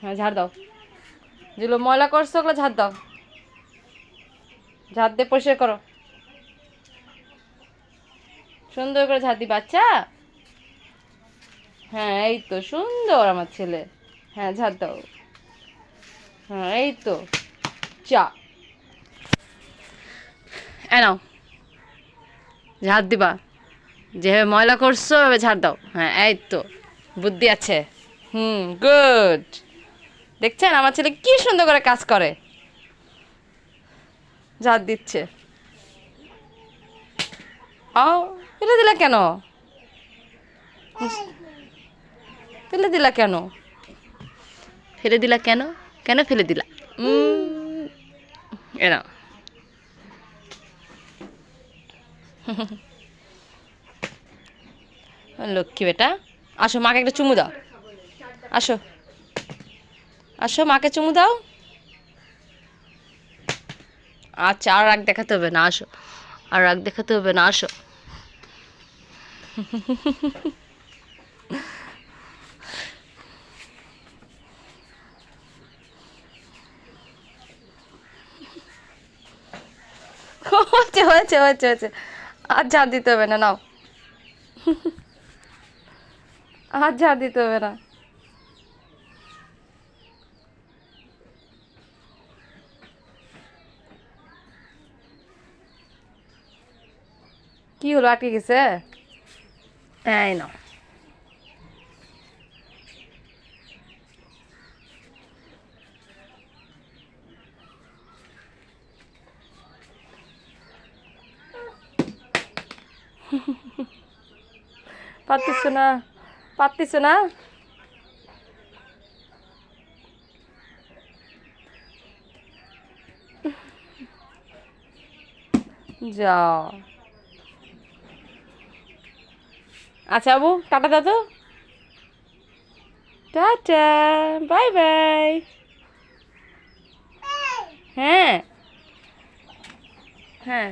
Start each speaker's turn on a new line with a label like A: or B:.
A: হ্যাঁ ঝাড় দাও, যেগুলো ময়লা করছো ওগুলো ঝাড় দাও, ঝাড় দিয়ে পরিষ্কার করো, সুন্দর করে ঝাড় দিবা। আচ্ছা হ্যাঁ এই তো সুন্দর আমার ছেলে। হ্যাঁ ঝাড় দাও। হ্যাঁ এই তো চা নাও, ঝাড় দিবা, যেভাবে ময়লা করছো ওভাবে ঝাড় দাও। হ্যাঁ এই তো বুদ্ধি আছে। গুড। দেখছেন আমার ছেলে কি সুন্দর করে কাজ করে, ঝাড় দিচ্ছে। ও ফেলে দিলা কেন? ফেলে দিলা কেন? ফেলে দিলা কেন? কেন ফেলে দিলা? এরা লক্ষ্মী বেটা, আসো মাকে একটা চুমু দাও। আসো আসো মাকে চুমু দাও। আচ্ছা আর রাগ দেখাতে হবে না, আসো। আর রাগ দেখাতে হবে না, আসো। হয়েছে হয়েছে হয়েছে হয়েছে, আর ঝাড় দিতে হবে না, নাও। আর ঝাড় দিতে হবে না। কি হলো, আটকে গেছে? এই নাও। পারতিস না, পারতিস না। যাও। আচ্ছা বাবু টাটা দাও তো। Tata, bye bye. হ্যাঁ হ্যাঁ।